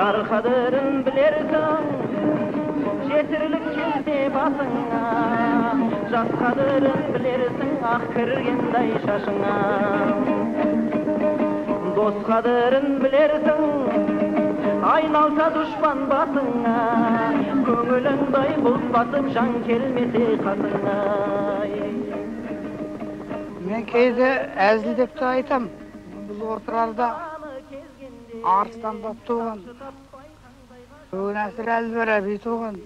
Жарқадырын білерсің, жетірлік келсе басыңа, жас қадырын білерсің, ақ кіргендай шашыңа. Дос қадырын білерсің, айналса дұшпан басыңа, көңілің дай бұлт басып, жан келмесе қасыңа. Мен кейде әзіл деп те айтам, бұл отырарда арыстан боп туған, Нәсір әл-Фараби туған,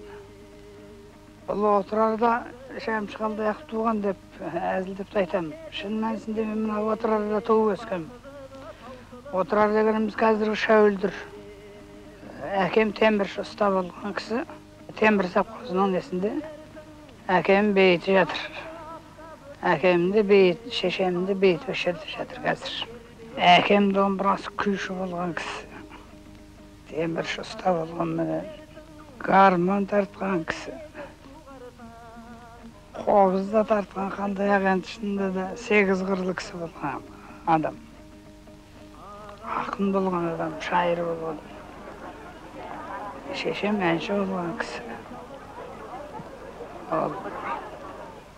бұл отырарда Шәмші Қалдаяқов туған деп әзіл деп те айтам. Шын мәнісінде мен мына отырарда туып өскем. Отырар дегеніміз қазіргі Шәуілдір. Әкем темірші ұста болған кісі, темір сапқозының несінде әкем бейті жатыр. Әкемді бейт, шешемді бейт өшерді жатыр қазір. Әкем домбырасы күйші болған кісі. Темірші ұста болған менен. Гармон тартқан кісі. Қобызда тартқан қандай ағанды шынында да 8 қырлы кісі болған адам. Ақын болған адам, шайыр болған. Шешем әнші болған кісі.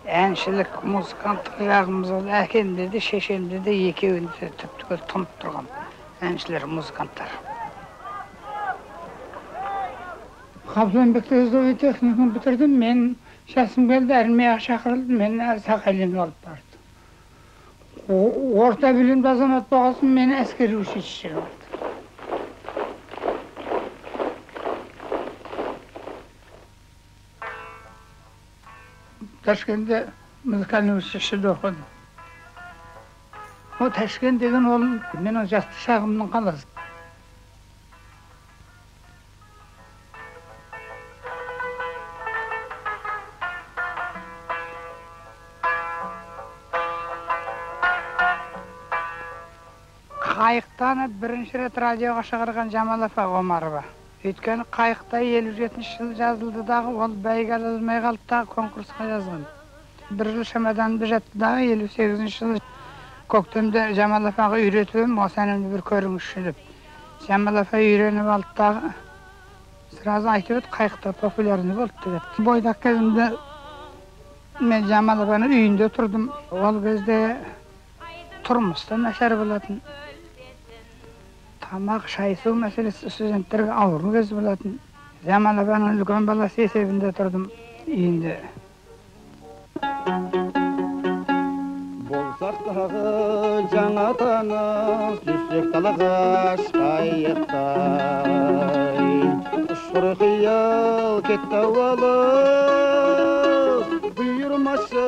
Әншілік, музыканттық жағымыз ол әкемде де, шешемде де екеуінде тіпті тұнып тұрған әншілер, музыканттар. Қабыланбекте өздігі техникум бітірдім, мен жасым келді, әрмеға шақырылды, мен Сақалинге алып барды. Орта білімді азамат болғасын, мен әскери училищеге барды. Ташкентте музыкальный училищеде оқыдым. О, Ташкент деген ол менің жасты шағымның қаласы. Қайықтаны бірінші рет радиоға шығарған Жамал апа Омарова. Өйткені қайықта 57 жыл жазылды дағы, ол бәйге ала алмай қалды дағы, конкурсқа жазған. Бір жыл шамаданды жатты дағы, 58 жыл көктемде Жамал апаға үйретуім, осы әнімді бір көріңізші деп. Жамал апа үйреніп алды дағы, сразу айтып еді, қайықта популярный болды деп. Бойдақ кезімде мен Жамал апаның үйінде тұрдым. Ол кезде тұрмыста нашар болатын. Тамақ, шай су мәселесі студенттерге ауыр кез болатын. Жамал апаның үлкен баласы есебінде тұрдым үйінде. Болсақ дағы жаңа таныс, түссек далаға шайықтай. Ұшқыр қиял кетті алыс, бұйырмашы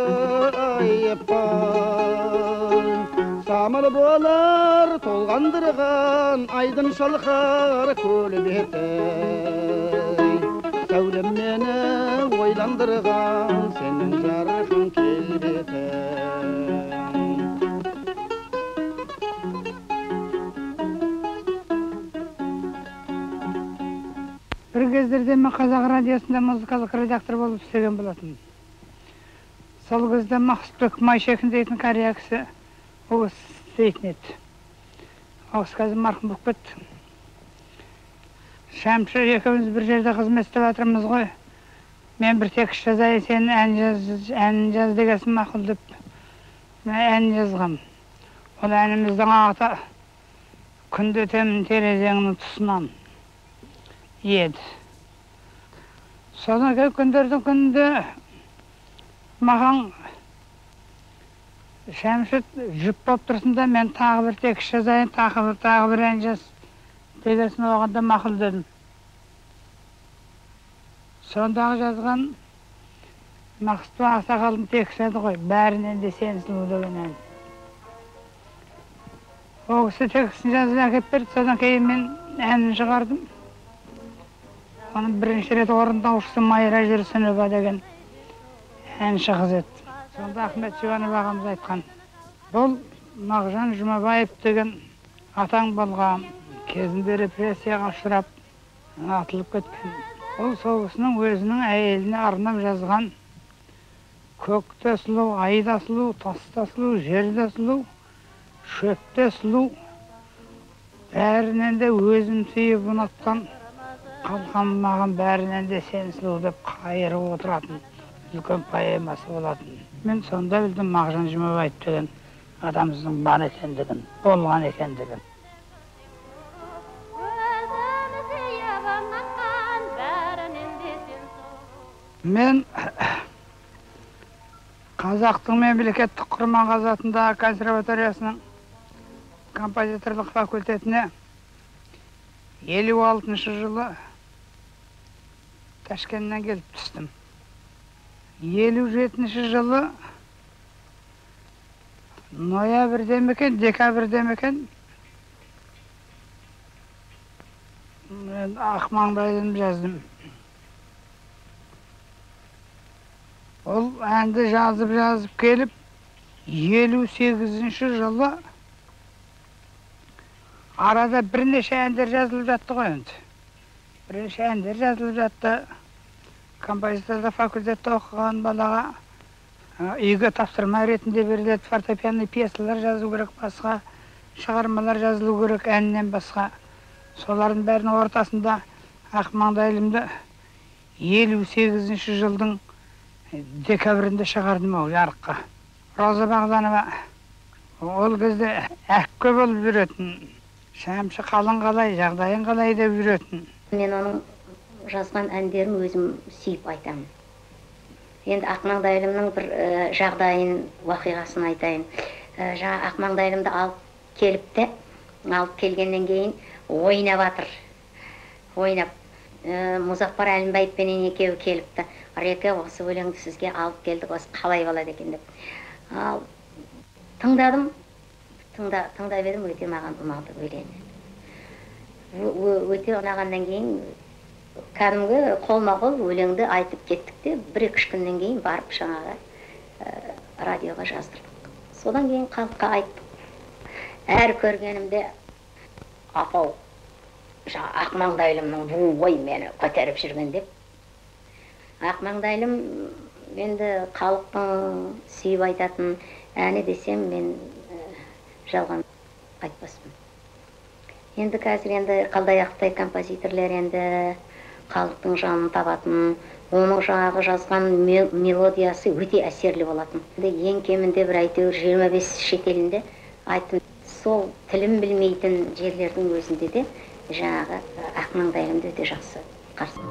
айыппай. Самыр болар толғандырған, айдын шалқар көлі бетай. Сәулем мені ойландырған, сенің жарқын келбетің. Бір кездерде мен Қазақ радиосында музыкалық редактор болып істеген болатын. Сол кезде Мақсұтбек Майшекін дейтін корея кісі оғыз істейтін еді. Оғыз қазір марқұм болып кетті. Шәмші екеуміз бір жерде қызмет істеп жатырмыз ғой. Мен бір текст жазайын, сен ән жаз дегесін мақұл деп мен ән жазғам. Ол әніміздің аты күнде өтемін терезеңнің тұсынан еді. Содан кейін күндердің күнінде маған Шәмші жүп болып тұрсында мен тағы бір текст жазайын, тағы бір ән жаз дегесін оғанда мақұл дедім. Сондағы жазған Мақсұтбек Ақсақалдың текст еді ғой, бәрінен де сен сұлу деген ән. Ол кісі текстін жазып әкеп берді, содан кейін мен әнін шығардым. Оның бірінші рет орындаушысы Майра Жүрсінова деген әнші қыз еді. Сонда Ахмет Жұбанов ағамыз айтқан. Бұл Мағжан Жұмабаев деген атаң болған, кезінде репрессияға ұшырап атылып кеткен. Ол соғысының өзінің әйеліне арнап жазған көкте сұлу, айда сұлу, таста сұлу, жерде сұлу, шөпте сұлу, бәрінен де өзін сүйіп ұнатқан қалқан маған бәрінен де сен сұлу деп қайырып отыратын үлкен поэмасы болатын. Мен сонда білдім Мағжан Жұмабаев деген адамымыздың бар екендігін, болған екендігін. Мен Қазақтың мемлекеттік құрман қазатындағы консерваториясының композиторлық факультетіне 56 жылы Ташкенттен келіп түстім. 57 жылы ноябрьде мекен, декабрьде мекен мен Ақмаңдайым жаздым. Ол әнді жазып келіп, 58 жылы арада бірнеше әндер жазылып жатты ғой енді. Бірнеше әндер жазылып жатты. Композиторлық факультетте оқыған балаға үйге тапсырма ретінде беріледі. Фортепианный пьесалар жазу керек, басқа шығармалар жазылу керек, әннен басқа. Солардың бәрінің ортасында Ақмаңдайлымды 58 жылдың декабрінде шығардым ол жарыққа. Роза Бағданова ол кезде әккі болып жүретін. Шәмші қалың қалай, жағдайын қалай деп жүретін. Мен оның жазған әндерін өзім сүйіп айтамын. Енді Ақмаңдайлымның бір жағдайын, уақиғасын айтайын. Жаңа Ақмаңдайлымды алып келіпті, алып келгеннен кейін ойнап атыр. Ойнап. Мұзафар Әлімбаевпенен екеуі келіпті. Реке, осы өлеңді сізге алып келдік, осы қалай болады екен деп. Тыңдадым, тыңдап едім, өте маған ұнады өлеңі. Өте ұнағаннан кейін, кәдімгі қолма-қол өлеңді айтып кеттік те, 1-2 күннен кейін барып жаңағы радиоға жаздырдық. Содан кейін халыққа айттық. Әр көргенімде, апау, Ақмаңдайлымның бұл ой мені көтеріп жүрген деп. Ақмаңдайлым енді халықтың сүйіп айтатын әні десем, мен жалған айтпаспын. Енді қазір енді Қалдаяқтай композиторлер енді халықтың жанын табатын, оның жаңағы жазған мелодиясы өте әсерлі болатын. Ең кемінде бір әйтеуір 25 шетелінде айтын. Сол тілім білмейтін жерлердің өзінде де жаңағы Ақмаңдайлымды өте жақсы қарсы.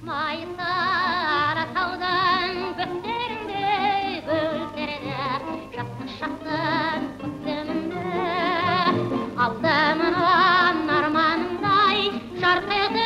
Майсар атаудан көктерінде гүлдерді, жақсы-жақсы көктемінде, алдымнан арманымдай жарқ етіп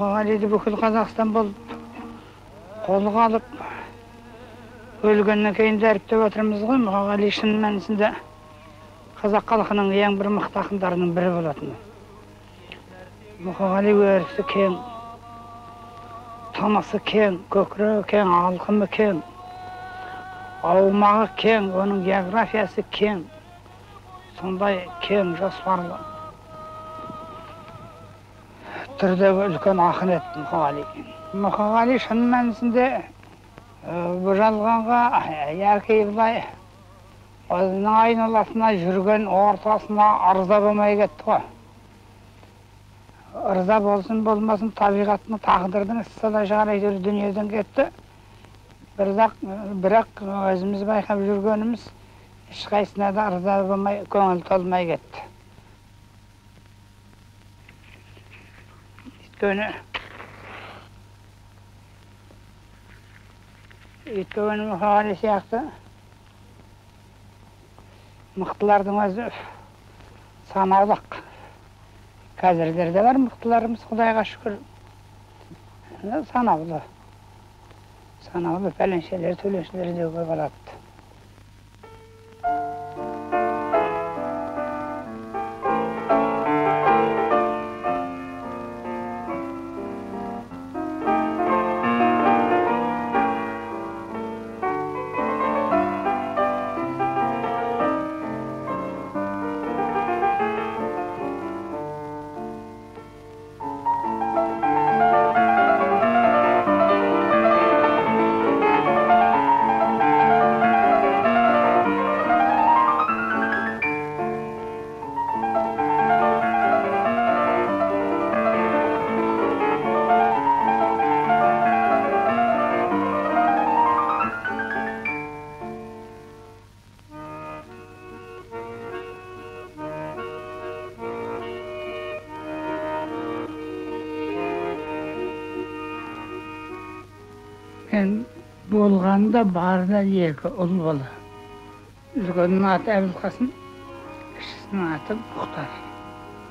Мұқағалиді бүкіл Қазақстан болып қолға алып, өлгеннен кейін дәріптеп отырмыз ғой. Мұқағали шын мәнісінде қазақ халқының ең бір мықты ақындарының бірі болатын. Мұқағали өрісі кең, танысы кең, көкірегі кең, алқымы кең, аумағы кең, оның географиясы кең, сондай кең жоспарлы түрдегі үлкен ақын еді Мұқағали. Мұқағали шын мәнісінде бұл жалғанға яркейбілай өзінің айналасына жүрген ортасына ырза болмай кетті ғой. Ырза болсын болмасын табиғаттың тағдырдың солай шығар әйтеуір дүниеден кетті. Бірақ өзіміз байқап жүргеніміз ешқайсысына да ырза болмай, көңіл толмай кетті. Өйткені Мұқағали сияқты мықтылардың өзі санаулық. Қазірдерде бар мықтыларымыз, Құдайға шүкір. Санаулы. Санаулы пәленшелер, төленшелер деуге болады. Мен болғанда барда екі ұл бала. Үлкеннің аты Әбілқасым, кішісінің аты Мұхтар.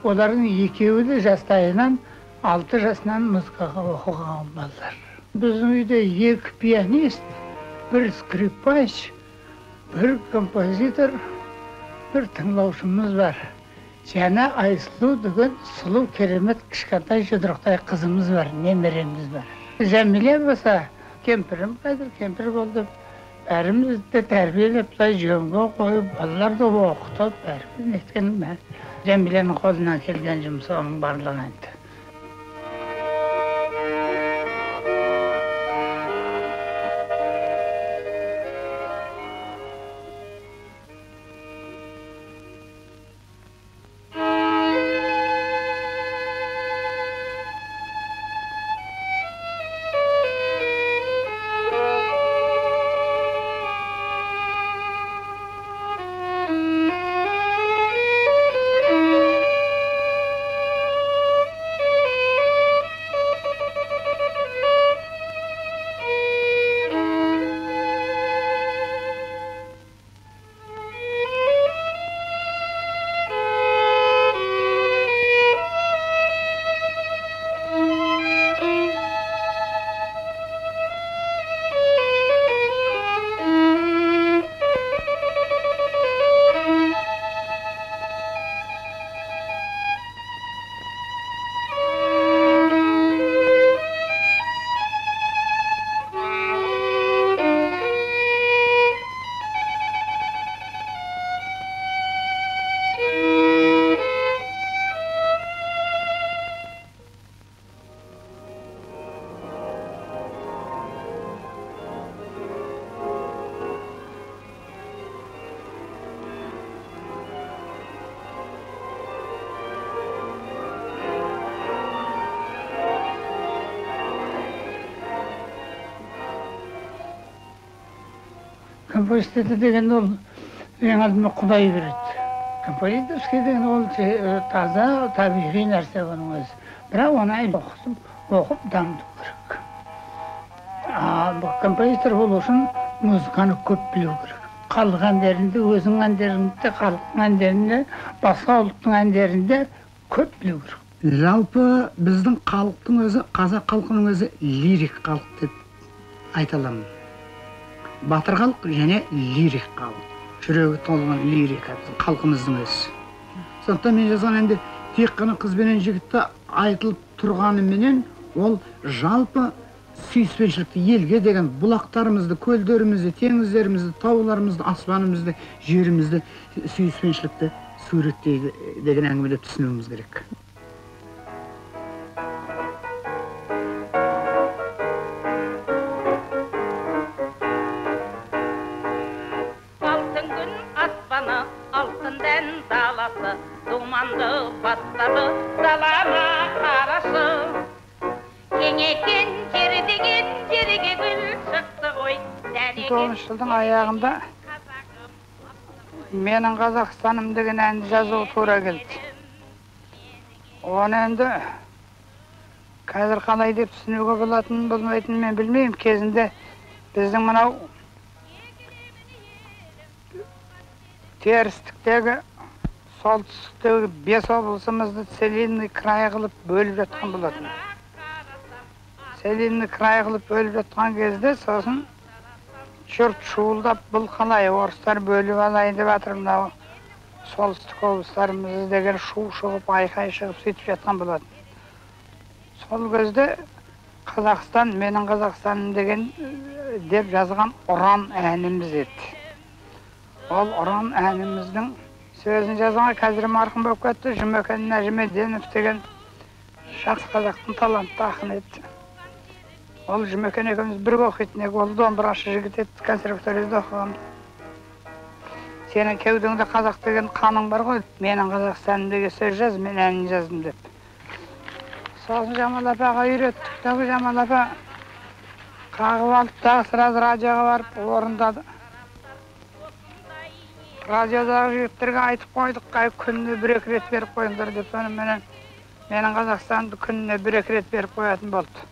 Олардың екеуі де жастайынан 6 жасынан музыкаға оқыған балалар. Біздің үйде 2 пианист, 1 скрипач, 1 композитор, 1 тыңдаушымыз бар. Және Айсұлу деген сұлу керемет кішкентай жұдырықтай қызымыз бар, немереміз бар. Жәмиле болса, кемпірім қазір кемпір болды. Бәрімізді тәрбиелеп, жөнге қойып, балаларды оқытып, бәріміз неткен мен. Жәмиленің қолынан келген жұмысы оның барлығы енді. Композитор деген ол ең алдымен Құдай береді. Композиторский деген ол таза табиғи нәрсе оның өзі. Бірақ оны оқып дамыту керек. Бұл композитор болу үшін музыканы көп білу керек. Халық әндерінде, өзің әндерінде, халықтың әндерінде, басқа ұлттың әндерінде көп білу керек. Жалпы біздің халықтың өзі, қазақ халқының өзі лирик халық деп айта аламын. Батыр халық және лирик халық. Жүрегі толған лирика халқымыздың өзі. Сондықтан мен жазған әнде тек қана қыз бен жігітті айтылып тұрғаныменен ол жалпы сүйіспеншілікті, елге деген бұлақтарымызды, көлдерімізді, теңіздерімізді, тауларымызды, аспанымызды, жерімізді сүйіспеншілікті суреттейді деген әңгіме деп түсінуіміз керек. Алтын күн аспаны, алтын дән даласы, думанды бастады далама қарашы. Кеңейген жер деген жерге гүл шықты ғой. 2009 жылдың аяғында менің Қазақстаным деген әнді жазуға тура келді. Оны енді қазір қалай деп түсінуге болатынын болмайтынын мен білмеймін. Кезінде біздің мынау терістіктегі, солтүстіктегі 5 облысымызды целинный край қылып бөліп жатқан болатын. Целинный край қылып бөліп жатқан кезде сосын жұрт шуылдап, бұл қалай орыстар бөліп алайын деп жатыр, мынау солтүстік облыстарымызды деген шу шығып, айқай шығып сөйтіп жатқан болатын. Сол кезде Қазақстан, менің Қазақстаным деген деп жазған ұран әніміз еді. Ол ұран әніміздің сөзін жазған қазір марқұм болып кетті, Жұмекен Нәжімеденов деген жақсы қазақтың талантты ақын еді. Ол Жұмекен екеуміз бірге оқитын едік, ол домбырашы жігіт еді, консерваторияда оқыған. Сенің кеудеңде қазақ деген қаның бар ғой, менің Қазақстаным деген сөз жаз, мен әнін жаздым деп. Сосын Жамал апаға үйреттік, тағы Жамал апа қағып алып, тағы сразу радиоға барып орындады. Радиодағы жігіттерге айтып қойдық, күніне 1-2 рет беріп қойыңдар деп, менің Қазақстанымды күніне 1-2 рет беріп қоятын болды.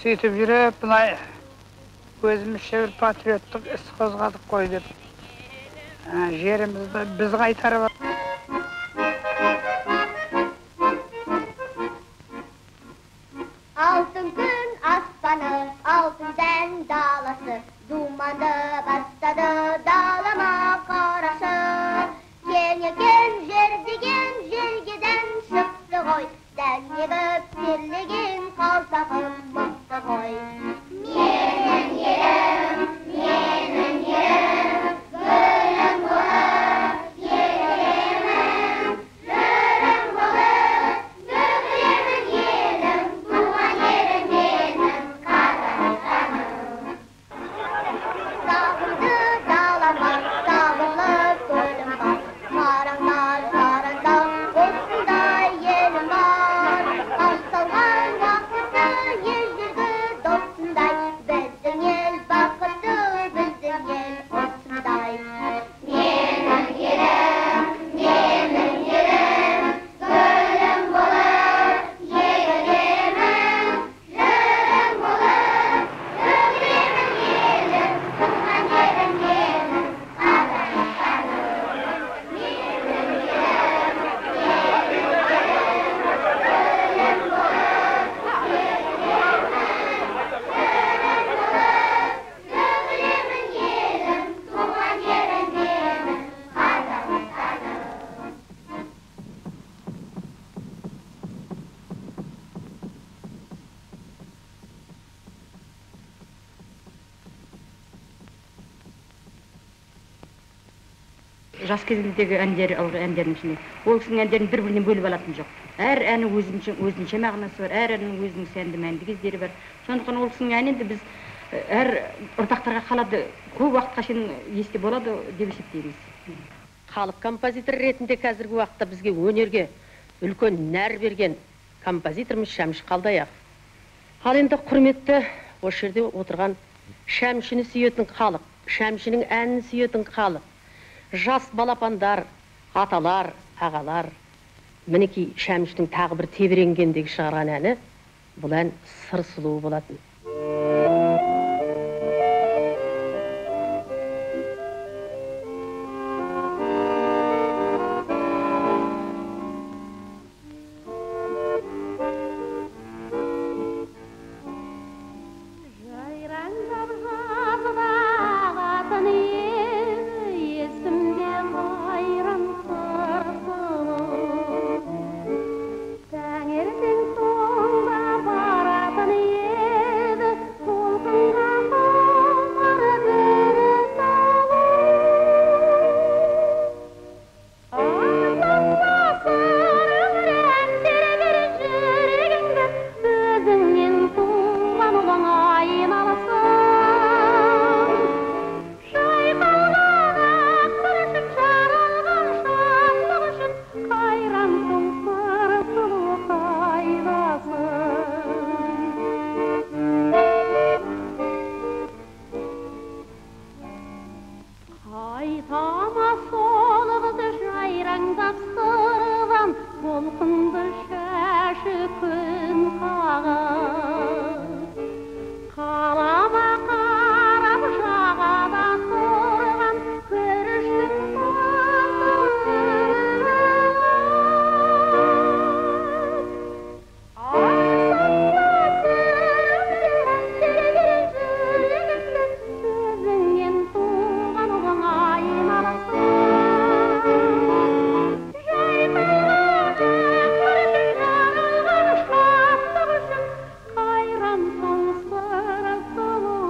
Сөйтіп жүріп, бұлай өзімізше бір патриоттық іс қозғадық қой деп. Жерімізді біз қайтарып Алтын күн аспаны, алтын дән даласы, думанды бастады далама қарашы. Кеңейген жер деген жергеден шықты ғой, дәнегіп терлеген қалсағым мықты ғой. Менің ерім, гүлім болып, елемін, жырым болып, бөгілемін елім, туған ерім менің Қазақстаным. Сағынды далама, сағынып көлім бар, мараңдар, жараңдар, осындай елім бар. Аңсалған уақытты ел жүрді досындай, біздің ел бақытты, біздің ел осындай. Менің елім, гүлім болып, егілемін, жырым болып, төгілемін елім, туған ерім менің Қазақстаным. Төгілемін елім, туған ерім менің Қазақстаным. Жас кезіндегі әндердің ішінде ол кісінің әндерін бір-бірінен бөліп алатын жоқ. Әр әні өзінше мағынасы бар, әр әннің өзінің сәнді мәнді кездері бар. Сондықтан ол кісінің әнін біз әр ұрпақтарға қалады, көп уақытқа шейін есте болады деп есептейміз. Халық композитор ретінде қазіргі уақытта бізге өнерге үлкен нәр берген композиторымыз Шәмші Қалдаяқов. Ал енді құрметті осы жерде отырған Шәмшіні сүйетін халық, Шәмшінің әнін сүйетін халық, жас балапандар, аталар, ағалар, мінекей Шәмшінің тағы бір тебіренгендегі шығарған әні, бұл ән сыр сұлуы болатын. толқынды шашы күн қағып қалама қарап жағада тұрған күріштің өзіңнен туған оңайын қайран соңсыр сұлу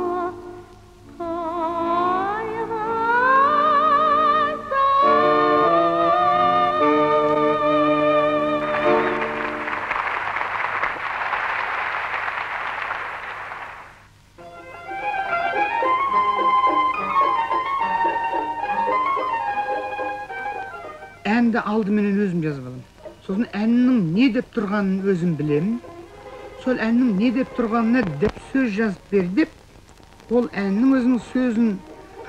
Әнді алдыменен өзім жазып аламын. Сосын әннің не деп тұрғанын өзім білемін. Сол әннің не деп тұрғанына деп сөз жазып бер деп, ол әннің өзінің сөзін,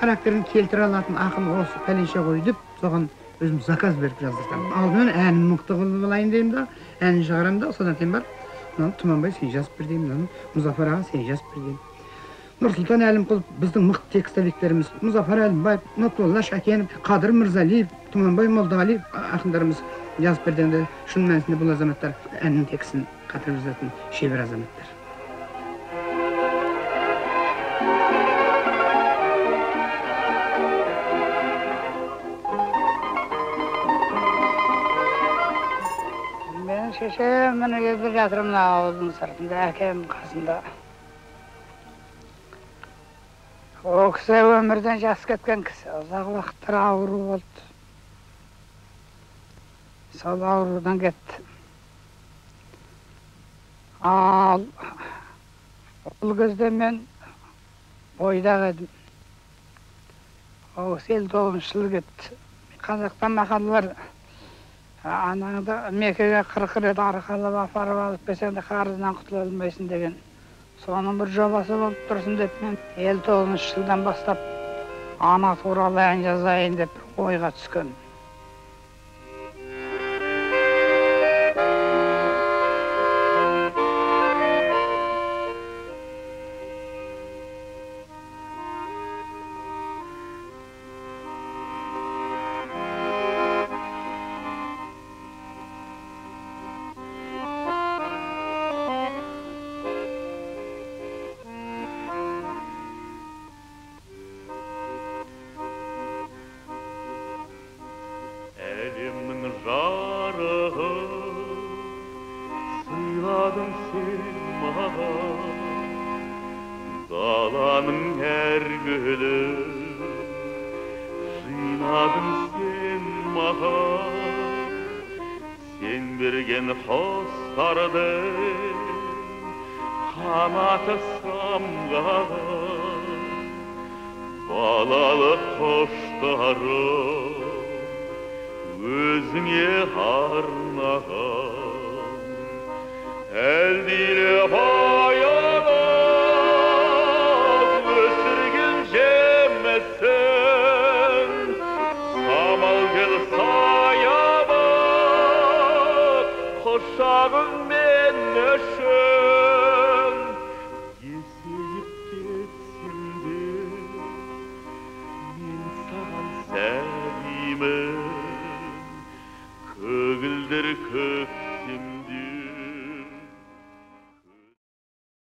характерін келтіре алатын ақын осы пәленше ғой деп, соған өзім заказ беріп жаздыртамын. Алдымен әнін мықты қылып алайын деймін да, әнін шығарамын да, содан кейін бар, Тұманбай сен жазып бер деймін, Мұзафар аға сен жазып бер деймін. Нұрсұлтан Әлімқұлов біздің мықты текстовиктеріміз, Мұзафар Әлімбаев, Нұртолла Шәкенов, Қадыр Мырзалиев, Тұманбай Молдағалиев ақындарымыз жазып берденде шын мәнісінде бұл азаматтар әннің текстін қатырып жазатын шебер азаматтар. Мен шешем міне келіп жатырмын ауылдың сыртында, әкем қасында. О кісі өмірден жас кеткен кісі, ұзақ уақыттар ауру болды. Сол аурудан кетті. Ал ол кезде мен бойдақ едім. О 59 жыл кетті. Қазақта мақал бар. Анаңды Меккеге 40 рет арқалап апарып алып берсең де қарызынан құтыла алмайсың деген. Соның бір жобасы болып тұрсын деп мен 59 жылдан бастап ана туралы ән жазайын деп ойға түскен. Даланың әр гүлі жинадың сен маған, сен берген құстарды қанаты самғаған, балалық құштарым өзіңе арнаған, әлдилі баялап өсірген жемісін, самал жел саябақ құшағың мен үшін. Есейіп кетсем де мен саған сәлемін, көгілдір көктемде